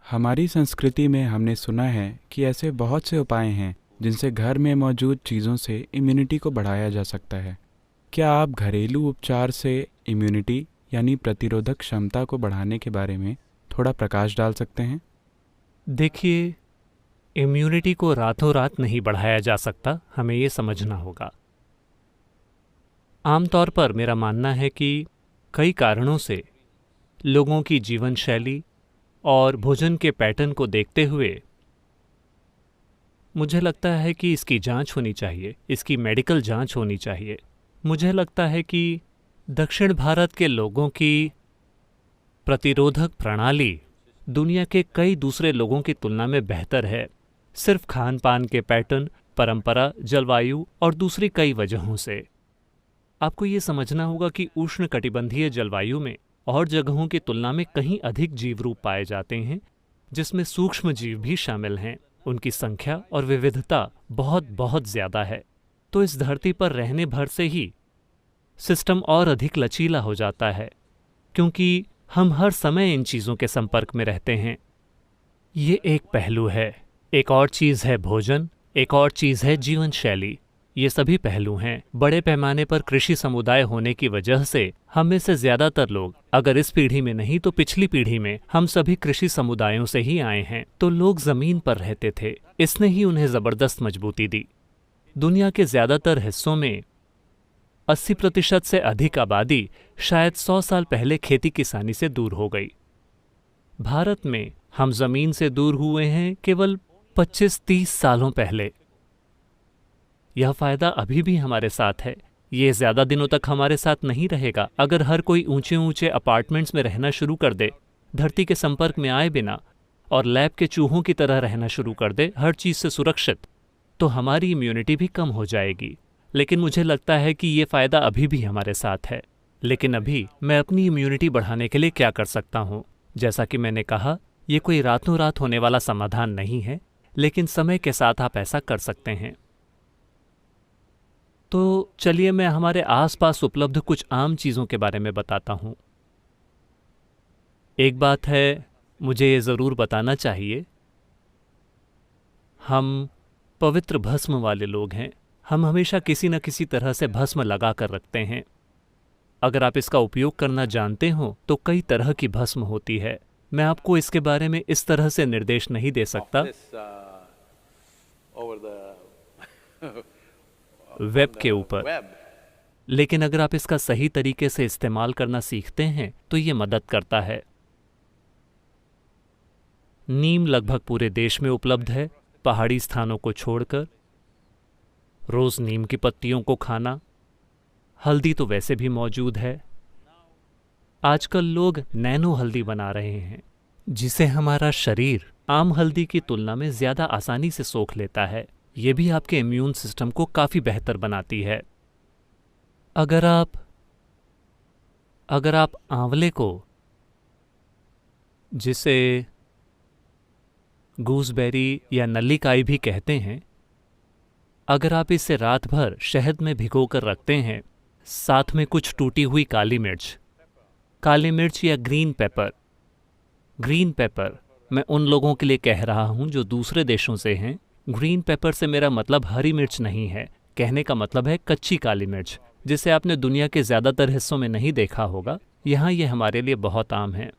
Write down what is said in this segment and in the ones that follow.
हमारी संस्कृति में हमने सुना है कि ऐसे बहुत से उपाय हैं जिनसे घर में मौजूद चीज़ों से इम्यूनिटी को बढ़ाया जा सकता है। क्या आप घरेलू उपचार से इम्यूनिटी यानी प्रतिरोधक क्षमता को बढ़ाने के बारे में थोड़ा प्रकाश डाल सकते हैं? देखिए, इम्यूनिटी को रातों रात नहीं बढ़ाया जा सकता, हमें ये समझना होगा। आमतौर पर मेरा मानना है कि कई कारणों से लोगों की जीवन शैली और भोजन के पैटर्न को देखते हुए मुझे लगता है कि इसकी जांच होनी चाहिए, इसकी मेडिकल जांच होनी चाहिए। मुझे लगता है कि दक्षिण भारत के लोगों की प्रतिरोधक प्रणाली दुनिया के कई दूसरे लोगों की तुलना में बेहतर है, सिर्फ खान पान के पैटर्न, परंपरा, जलवायु और दूसरी कई वजहों से। आपको ये समझना होगा कि उष्णकटिबंधीय जलवायु में और जगहों की तुलना में कहीं अधिक जीव रूप पाए जाते हैं, जिसमें सूक्ष्म जीव भी शामिल हैं। उनकी संख्या और विविधता बहुत बहुत ज्यादा है। तो इस धरती पर रहने भर से ही सिस्टम और अधिक लचीला हो जाता है, क्योंकि हम हर समय इन चीज़ों के संपर्क में रहते हैं। ये एक पहलू है। एक और चीज़ है भोजन, एक और चीज़ है जीवन शैली। ये सभी पहलू हैं। बड़े पैमाने पर कृषि समुदाय होने की वजह से हम में से ज़्यादातर लोग, अगर इस पीढ़ी में नहीं तो पिछली पीढ़ी में, हम सभी कृषि समुदायों से ही आए हैं। तो लोग ज़मीन पर रहते थे, इसने ही उन्हें ज़बरदस्त मजबूती दी। दुनिया के ज़्यादातर हिस्सों में 80% से अधिक आबादी शायद 100 साल पहले खेती किसानी से दूर हो गई। भारत में हम ज़मीन से दूर हुए हैं केवल 25-30 सालों पहले। यह फ़ायदा अभी भी हमारे साथ है। ये ज़्यादा दिनों तक हमारे साथ नहीं रहेगा। अगर हर कोई ऊंचे ऊंचे अपार्टमेंट्स में रहना शुरू कर दे, धरती के संपर्क में आए बिना, और लैब के चूहों की तरह रहना शुरू कर दे, हर चीज़ से सुरक्षित, तो हमारी इम्यूनिटी भी कम हो जाएगी। लेकिन मुझे लगता है कि ये फ़ायदा अभी भी हमारे साथ है। लेकिन अभी मैं अपनी इम्यूनिटी बढ़ाने के लिए क्या कर सकता हूँ? जैसा कि मैंने कहा, ये कोई रातों रात होने वाला समाधान नहीं है, लेकिन समय के साथ आप ऐसा कर सकते हैं। तो चलिए मैं हमारे आसपास उपलब्ध कुछ आम चीज़ों के बारे में बताता हूँ। एक बात है, मुझे ये ज़रूर बताना चाहिए, हम पवित्र भस्म वाले लोग हैं। हम हमेशा किसी न किसी तरह से भस्म लगा कर रखते हैं। अगर आप इसका उपयोग करना जानते हो तो कई तरह की भस्म होती है। मैं आपको इसके बारे में इस तरह से निर्देश नहीं दे सकता वेब के ऊपर, लेकिन अगर आप इसका सही तरीके से इस्तेमाल करना सीखते हैं तो ये मदद करता है। नीम लगभग पूरे देश में उपलब्ध है, पहाड़ी स्थानों को छोड़कर। रोज नीम की पत्तियों को खाना। हल्दी तो वैसे भी मौजूद है। आजकल लोग नैनो हल्दी बना रहे हैं, जिसे हमारा शरीर आम हल्दी की तुलना में ज़्यादा आसानी से सोख लेता है। ये भी आपके इम्यून सिस्टम को काफ़ी बेहतर बनाती है। अगर आप आंवले को, जिसे गूसबेरी या नल्लीकाई भी कहते हैं, अगर आप इसे रात भर शहद में भिगोकर रखते हैं, साथ में कुछ टूटी हुई काली मिर्च या ग्रीन पेपर, मैं उन लोगों के लिए कह रहा हूं जो दूसरे देशों से हैं। ग्रीन पेपर से मेरा मतलब हरी मिर्च नहीं है, कहने का मतलब है कच्ची काली मिर्च, जिसे आपने दुनिया के ज़्यादातर हिस्सों में नहीं देखा होगा। यहाँ ये हमारे लिए बहुत आम है।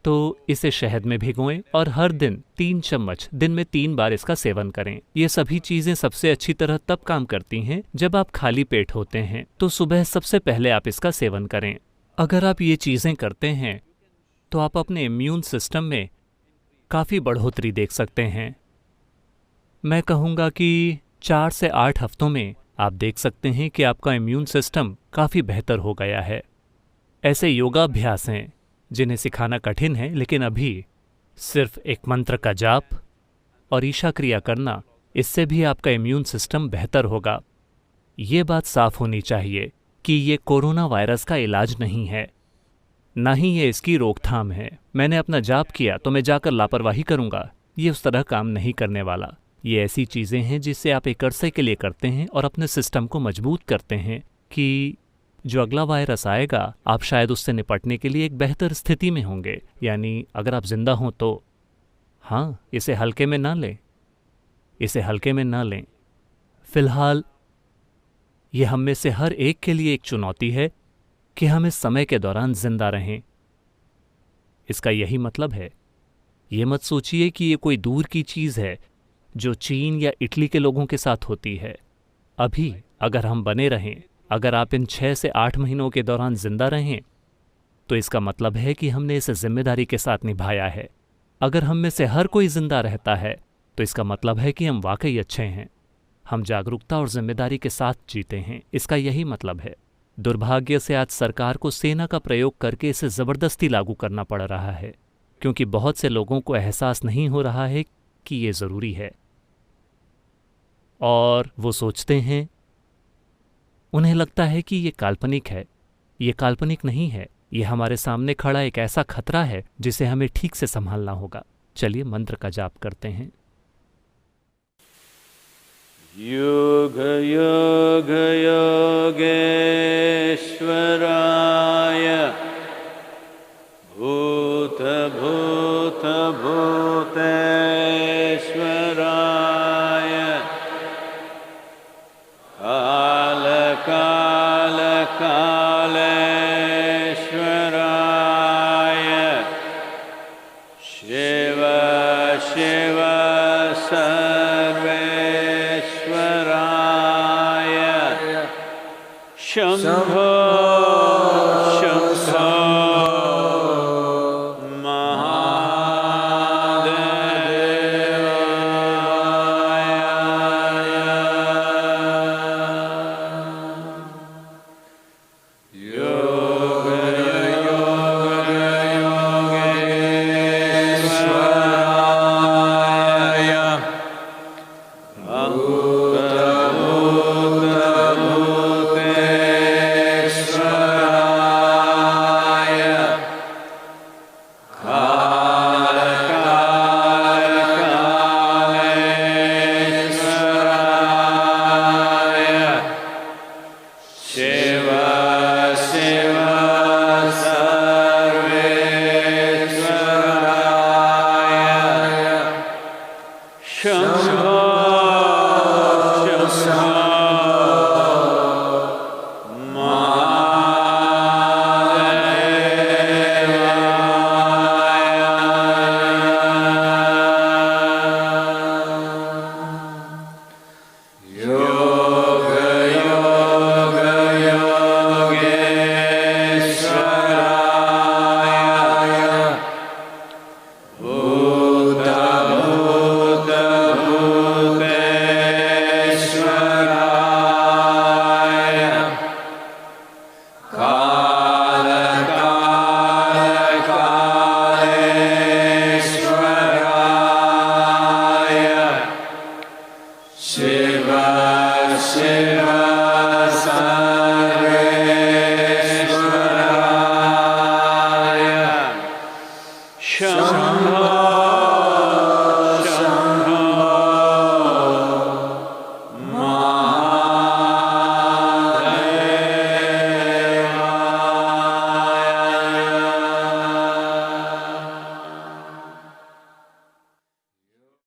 तो इसे शहद में भिगोएं और हर दिन 3 चम्मच, दिन में 3 बार इसका सेवन करें। ये सभी चीज़ें सबसे अच्छी तरह तब काम करती हैं जब आप खाली पेट होते हैं, तो सुबह सबसे पहले आप इसका सेवन करें। अगर आप ये चीज़ें करते हैं तो आप अपने इम्यून सिस्टम में काफ़ी बढ़ोतरी देख सकते हैं। मैं कहूँगा कि 4 से 8 हफ्तों में आप देख सकते हैं कि आपका इम्यून सिस्टम काफ़ी बेहतर हो गया है। ऐसे योगाभ्यास हैं जिन्हें सिखाना कठिन है, लेकिन अभी सिर्फ एक मंत्र का जाप और ईशा क्रिया करना, इससे भी आपका इम्यून सिस्टम बेहतर होगा। ये बात साफ होनी चाहिए कि ये कोरोना वायरस का इलाज नहीं है, ना ही ये इसकी रोकथाम है। मैंने अपना जाप किया तो मैं जाकर लापरवाही करूँगा, ये उस तरह काम नहीं करने वाला। ये ऐसी चीज़ें हैं जिससे आप एक अरसे के लिए करते हैं और अपने सिस्टम को मजबूत करते हैं कि जो अगला वायरस आएगा, आप शायद उससे निपटने के लिए एक बेहतर स्थिति में होंगे। यानी अगर आप जिंदा हों तो हाँ, इसे हल्के में ना लें, इसे हल्के में ना लें। फिलहाल ये हम में से हर एक के लिए एक चुनौती है कि हम इस समय के दौरान जिंदा रहें। इसका यही मतलब है। ये मत सोचिए कि ये कोई दूर की चीज़ है जो चीन या इटली के लोगों के साथ होती है। अभी अगर हम बने रहें, अगर आप इन 6 से 8 महीनों के दौरान जिंदा रहें, तो इसका मतलब है कि हमने इसे जिम्मेदारी के साथ निभाया है। अगर हम में से हर कोई जिंदा रहता है, तो इसका मतलब है कि हम वाकई अच्छे हैं। हम जागरूकता और जिम्मेदारी के साथ जीते हैं। इसका यही मतलब है। दुर्भाग्य से आज सरकार को सेना का प्रयोग करके इसे जबरदस्ती लागू करना पड़ रहा है, क्योंकि बहुत से लोगों को एहसास नहीं हो रहा है कि ये ज़रूरी है। और वो सोचते हैं, उन्हें लगता है कि ये काल्पनिक है। ये काल्पनिक नहीं है, ये हमारे सामने खड़ा एक ऐसा खतरा है जिसे हमें ठीक से संभालना होगा। चलिए मंत्र का जाप करते हैं। योग योग योगेश्वराय भूत भूत भूतेश्वराय काल काल कालेश्वराय शिव शिव सर्वेश्वराय शंभो